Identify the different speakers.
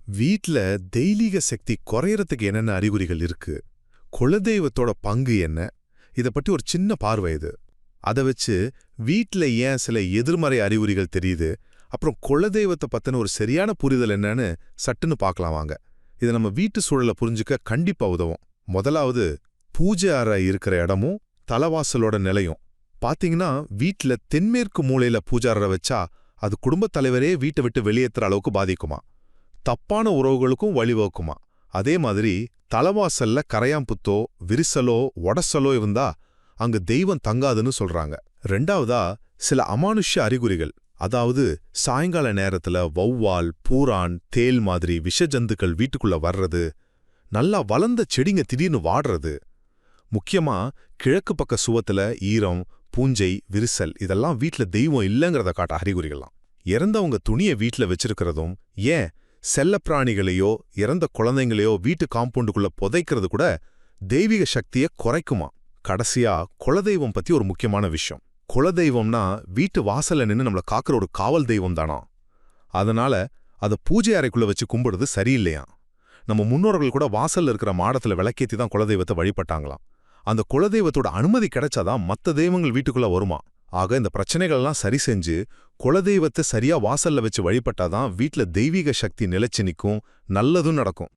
Speaker 1: வீட்ல தெய்வீக சக்தி குறையறதுக்கு என்னென்ன அறிகுறிகள் இருக்கு? குலதெய்வத்தோட பங்கு என்ன? இத பத்தி ஒரு சின்ன பார்வை இது. அத வச்சு வீட்ல ஏன் சில எதிர்மறை அறிகுறிகள் தெரியுது? அப்புறம் குலதெய்வத்த பத்தின ஒரு சரியான புரிதல் என்னன்னு சட்டுன்னு பார்க்கலாம் வாங்க. இத நம்ம வீட்டு சூழல புரிஞ்சுக்க கண்டிப்பா உதவும். முதலாவது, பூஜை அறை இருக்கிற இடமும் தலவாசலோட நிலையும். பாத்தீங்கன்னா வீட்ல தென்மேற்கு மூலையில பூஜை அறை வச்சா அது குடும்பத் தலைவரே வீட்டை விட்டு வெளியேற்றுற அளவுக்கு பாதிக்குமா? தப்பான உறவுகளுக்கும் வழிவகுக்குமா? அதே மாதிரி தலவாசல்ல கரையாம்புத்தோ விரிசலோ உடசலோ இருந்தா அங்க தெய்வம் தங்காதுன்னு சொல்றாங்க. ரெண்டாவதா, சில அமானுஷ்ய அறிகுறிகள், அதாவது சாயங்கால நேரத்துல வௌவால், பூரான், தேல் மாதிரி விஷஜந்துக்கள் வீட்டுக்குள்ள வர்றது, நல்லா வளர்ந்த செடிங்க திடீர்னு வாடுறது, முக்கியமா கிழக்கு பக்க சுவத்துல ஈரம், பூஞ்சை, விரிசல், இதெல்லாம் வீட்ல தெய்வம் இல்லைங்கிறத காட்ட அறிகுறிகள்லாம். இறந்தவங்க துணியை வீட்ல வச்சிருக்கிறதும், ஏன் செல்லப்பிராணிகளையோ இறந்த குழந்தைங்களையோ வீட்டு காம்பவுண்டுக்குள்ள புதைக்கிறது கூட தெய்வீக சக்தியை குறைக்குமா? கடைசியா, குலதெய்வம் பத்தி ஒரு முக்கியமான விஷயம். குலதெய்வம்னா வீட்டு வாசல்ல நின்னு நம்மள காக்குற ஒரு காவல் தெய்வம் தானா. அதனால அத பூஜை அறைக்குள்ள வச்சு கும்பிடுறது சரியில்லையா. நம்ம முன்னோர்கள் கூட வாசல்ல இருக்கிற மாடத்துல விளக்கேத்தி தான் குலதெய்வத்தை வழிபட்டாங்களாம். அந்த குலதெய்வத்தோட அனுமதி கிடைச்சாதான் மத்த தெய்வங்கள் வீட்டுக்குள்ள வருமா. ஆக இந்த பிரச்சனைகள்லாம் சரி செஞ்சு குலதெய்வத்தை சரியா வாசல்ல வச்சு வழிபட்டாதான் வீட்ல தெய்வீக சக்தி நிலைச்சு நிக்கும், நல்லதும் நடக்கும்.